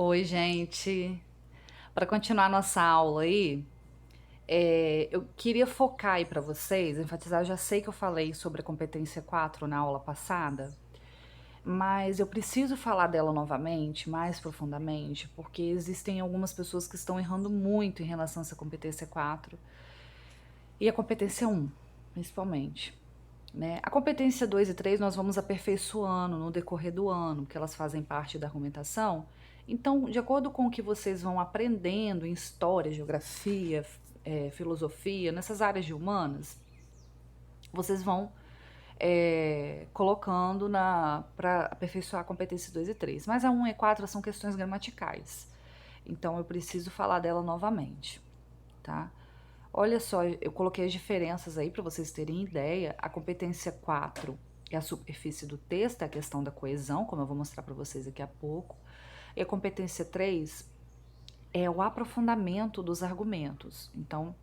Oi, gente. Para continuar nossa aula aí, eu queria focar aí para vocês, enfatizar, eu já sei que eu falei sobre a competência 4 na aula passada, mas eu preciso falar dela novamente, mais profundamente, porque existem algumas pessoas que estão errando muito em relação a essa competência 4 e a competência 1, principalmente. Né? A competência 2 e 3 nós vamos aperfeiçoando no decorrer do ano, porque elas fazem parte da argumentação. Então, de acordo com o que vocês vão aprendendo em história, geografia, filosofia, nessas áreas de humanas, vocês vão colocando para aperfeiçoar a competência 2 e 3. Mas a 1 e 4 são questões gramaticais. Então, eu preciso falar dela novamente, tá? Olha só, eu coloquei as diferenças aí para vocês terem ideia. A competência 4 é a superfície do texto, é a questão da coesão, como eu vou mostrar para vocês daqui a pouco. E a competência 3 é o aprofundamento dos argumentos. Então,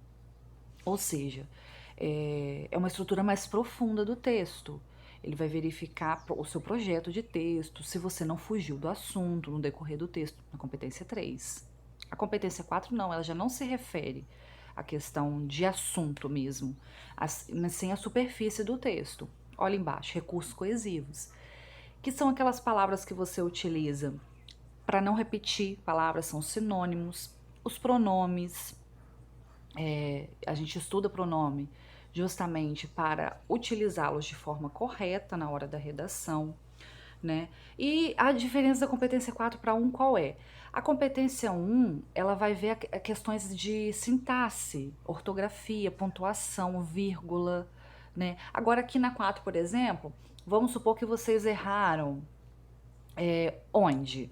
ou seja, é uma estrutura mais profunda do texto. Ele vai verificar o seu projeto de texto, se você não fugiu do assunto no decorrer do texto, na competência 3. A competência 4 não, ela já não se refere à questão de assunto mesmo, mas sim à superfície do texto. Olha embaixo, recursos coesivos, que são aquelas palavras que você utiliza para não repetir palavras, são sinônimos, os pronomes, a gente estuda pronome justamente para utilizá-los de forma correta na hora da redação, né? E a diferença da competência 4 para 1 qual é? A competência 1, ela vai ver questões de sintaxe, ortografia, pontuação, vírgula, né? Agora aqui na 4, por exemplo, vamos supor que vocês erraram onde?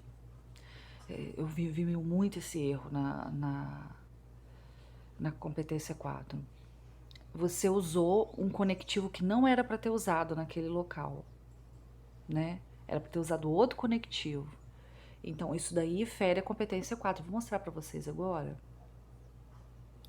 Eu vi muito esse erro na competência 4. Você usou um conectivo que não era para ter usado naquele local, né? Era para ter usado outro conectivo. Então, isso daí fere a competência 4. Vou mostrar para vocês agora.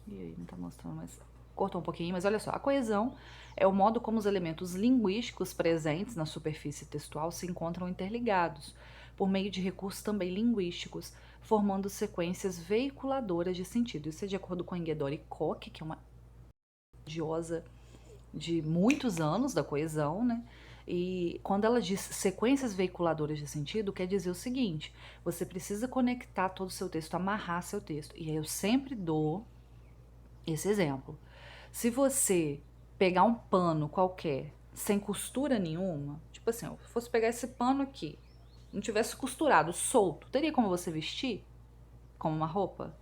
E aí, não tá mostrando, mas cortou um pouquinho, mas olha só. A coesão é o modo como os elementos linguísticos presentes na superfície textual se encontram interligados, por meio de recursos também linguísticos, formando sequências veiculadoras de sentido. Isso é de acordo com a Ingeborg Koch, que é uma estudiosa de muitos anos da coesão, né? E quando ela diz sequências veiculadoras de sentido, quer dizer o seguinte: você precisa conectar todo o seu texto, amarrar seu texto. E aí eu sempre dou esse exemplo. Se você pegar um pano qualquer, sem costura nenhuma, tipo assim, se fosse pegar esse pano aqui, não tivesse costurado, solto, teria como você vestir como uma roupa?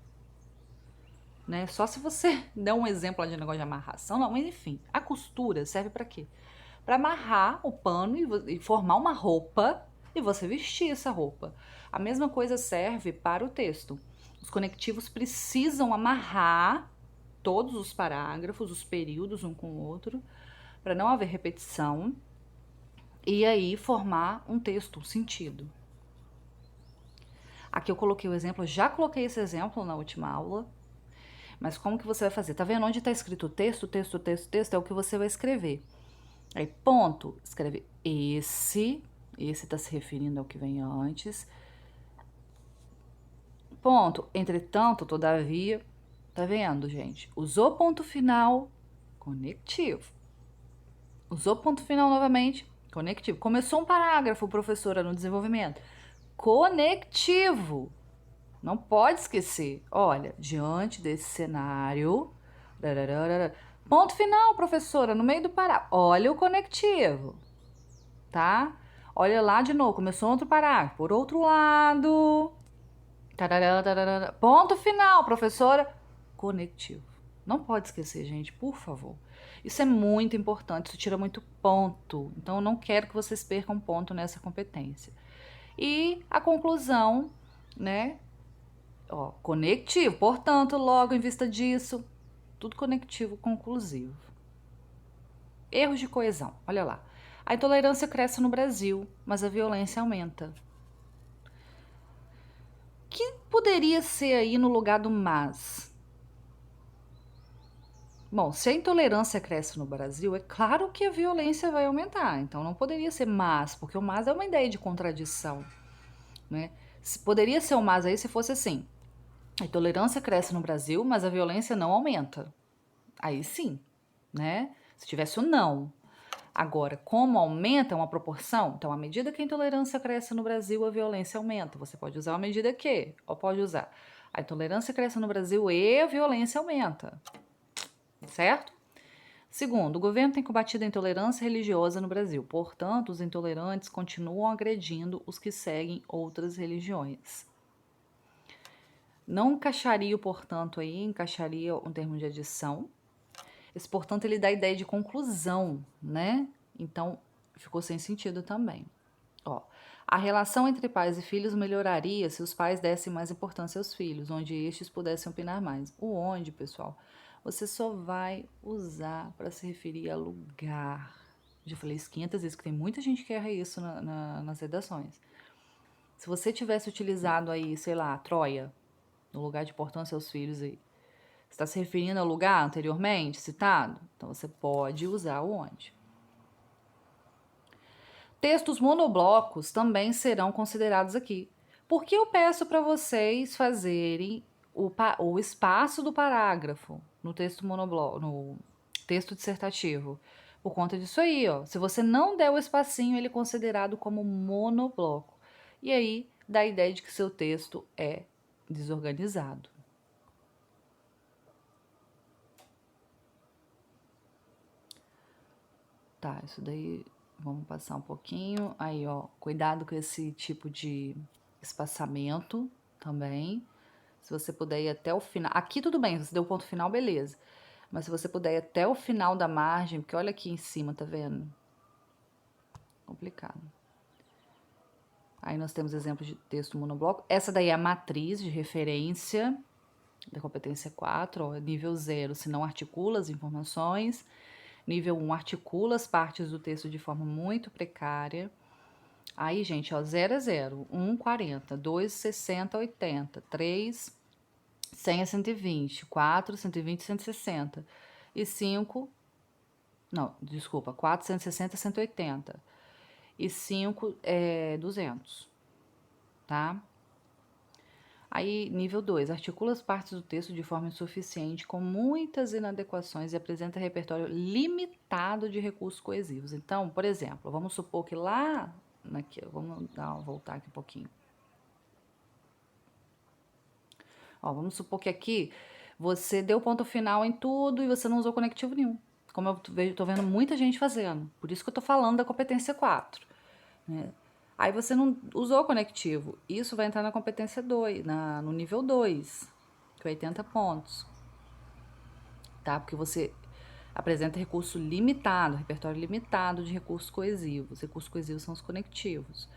Né? Só se você der um exemplo de negócio de amarração, não, mas enfim, a costura serve para quê? Para amarrar o pano e formar uma roupa e você vestir essa roupa. A mesma coisa serve para o texto. Os conectivos precisam amarrar todos os parágrafos, os períodos um com o outro, para não haver repetição e aí formar um texto, um sentido. Aqui eu coloquei o exemplo, já coloquei esse exemplo na última aula, mas como que você vai fazer? Tá vendo onde está escrito texto, texto, texto, texto? É o que você vai escrever. Aí, ponto, escreve esse está se referindo ao que vem antes. Ponto, entretanto, todavia, tá vendo, gente? Usou ponto final, conectivo. Usou ponto final novamente, conectivo. Começou um parágrafo, professora, no desenvolvimento. Conectivo. Não pode esquecer. Olha, diante desse cenário. Ponto final, professora, no meio do parágrafo. Olha o conectivo, tá? Olha lá de novo, começou outro parágrafo. Por outro lado. Ponto final, professora. Conectivo. Não pode esquecer, gente, por favor. Isso é muito importante, isso tira muito ponto. Então, eu não quero que vocês percam ponto nessa competência. E a conclusão, né? Ó, conectivo, portanto, logo em vista disso, tudo conectivo conclusivo. Erros de coesão, olha lá. A intolerância cresce no Brasil, mas a violência aumenta. Que poderia ser aí no lugar do mas? Bom, se a intolerância cresce no Brasil, é claro que a violência vai aumentar. Então não poderia ser mas, porque o mas é uma ideia de contradição, né? Poderia ser um mas aí se fosse assim: a intolerância cresce no Brasil, mas a violência não aumenta. Aí sim, né? Se tivesse o não. Agora, como aumenta uma proporção, então à medida que a intolerância cresce no Brasil, a violência aumenta. Você pode usar a medida que, ou pode usar a intolerância cresce no Brasil e a violência aumenta, certo? Segundo, o governo tem combatido a intolerância religiosa no Brasil. Portanto, os intolerantes continuam agredindo os que seguem outras religiões. Não encaixaria o portanto aí, encaixaria um termo de adição. Esse portanto ele dá a ideia de conclusão, né? Então, ficou sem sentido também. Ó, a relação entre pais e filhos melhoraria se os pais dessem mais importância aos filhos, onde estes pudessem opinar mais. O onde, pessoal, você só vai usar para se referir a lugar. Já falei isso 500 vezes, que tem muita gente que erra isso nas redações. Se você tivesse utilizado aí, sei lá, Troia, no lugar de importância aos filhos aí, está se referindo ao lugar anteriormente citado? Então você pode usar o onde. Textos monoblocos também serão considerados aqui. Por que eu peço para vocês fazerem o espaço do parágrafo no texto monobloco, no texto dissertativo? Por conta disso aí, ó. Se você não der o espacinho, ele é considerado como monobloco. E aí dá a ideia de que seu texto é desorganizado. Tá, isso daí vamos passar um pouquinho. Aí, ó, cuidado com esse tipo de espaçamento também. Se você puder ir até o final. Aqui tudo bem, você deu o ponto final, beleza. Mas se você puder ir até o final da margem, porque olha aqui em cima, tá vendo? Complicado. Aí nós temos exemplos de texto monobloco. Essa daí é a matriz de referência da competência 4, ó, nível 0, se não articula as informações. Nível 1, articula as partes do texto de forma muito precária. Aí, gente, ó, 0 é 0, 1, 40, 2, 60, 80, 3, 100 a 120, 4, 120, 160. E 5, não, desculpa, 4, 160, 180. E 5 é 200, tá? Aí, nível 2, articula as partes do texto de forma insuficiente, com muitas inadequações e apresenta repertório limitado de recursos coesivos. Então, por exemplo, vamos supor que lá, vamos voltar aqui um pouquinho. Ó, vamos supor que aqui você deu ponto final em tudo e você não usou conectivo nenhum. Como eu tô vendo muita gente fazendo. Por isso que eu tô falando da competência 4, né? Aí você não usou conectivo. Isso vai entrar na competência 2, no nível 2, que é 80 pontos. Tá? Porque você apresenta recurso limitado, repertório limitado de recursos coesivos. Recursos coesivos são os conectivos.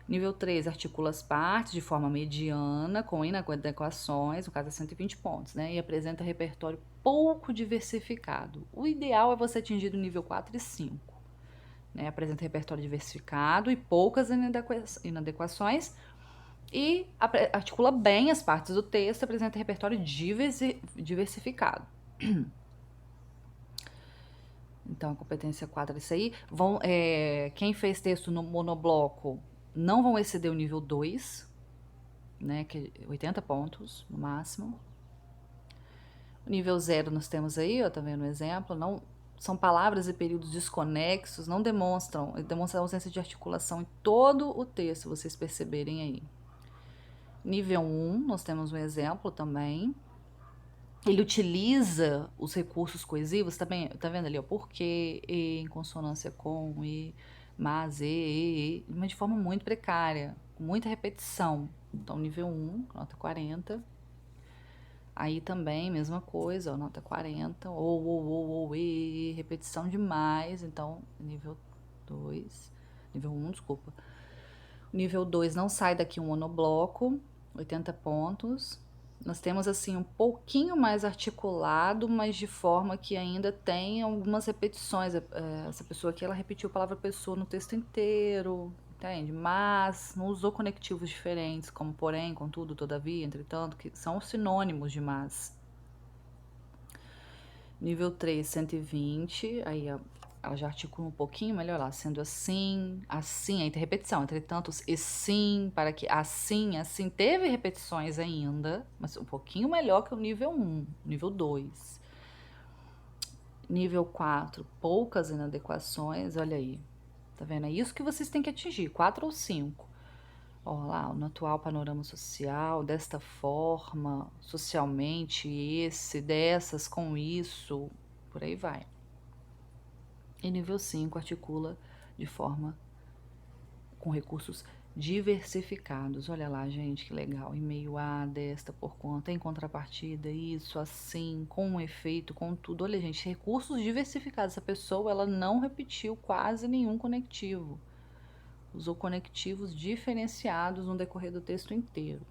Nível 3, articula as partes de forma mediana, com inadequações, no caso é 120 pontos, né? E apresenta repertório pouco diversificado. O ideal é você atingir do nível 4 e 5. Né? Apresenta repertório diversificado e poucas inadequações. E articula bem as partes do texto, apresenta repertório diversificado. Então, a competência 4 é isso aí. Quem fez texto no monobloco não vão exceder o nível 2, né, que é 80 pontos no máximo. O nível 0 nós temos aí, ó, tá vendo o exemplo? Não, são palavras e períodos desconexos, não demonstram ausência de articulação em todo o texto, vocês perceberem aí. Nível 1, nós temos um exemplo também. Ele utiliza os recursos coesivos, tá vendo ali, ó, porque, em consonância com, e, mas, e, mas de forma muito precária, com muita repetição. Então, nível 1, nota 40. Aí também, mesma coisa, ó, nota 40, repetição demais, então, nível 2, nível 1, desculpa. Nível 2 não sai daqui um monobloco, 80 pontos. Nós temos assim um pouquinho mais articulado, mas de forma que ainda tem algumas repetições. Essa pessoa aqui, ela repetiu a palavra pessoa no texto inteiro, entende? Mas não usou conectivos diferentes, como porém, contudo, todavia, entretanto, que são sinônimos de mas. Nível 3, 120, aí ó, ela já articula um pouquinho melhor lá, sendo assim, assim, aí tem repetição, entretanto, e sim, para que, assim, assim, teve repetições ainda, mas um pouquinho melhor que o nível 1, nível 2. Nível 4, poucas inadequações, olha aí, tá vendo? É isso que vocês têm que atingir, 4 ou 5. Ó lá, no atual panorama social, desta forma, socialmente, dessas, com isso, por aí vai. E nível 5 articula de forma com recursos diversificados. Olha lá, gente, que legal. Em meio a, desta, por conta, em contrapartida, isso, assim, com um efeito, com tudo. Olha, gente, recursos diversificados. Essa pessoa, ela não repetiu quase nenhum conectivo. Usou conectivos diferenciados no decorrer do texto inteiro.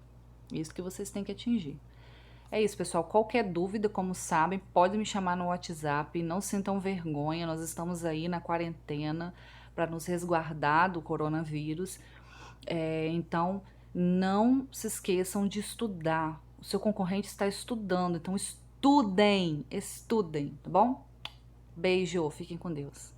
Isso que vocês têm que atingir. É isso, pessoal. Qualquer dúvida, como sabem, pode me chamar no WhatsApp. Não sintam vergonha, nós estamos aí na quarentena para nos resguardar do coronavírus. Então, não se esqueçam de estudar. O seu concorrente está estudando, então estudem, tá bom? Beijo, fiquem com Deus.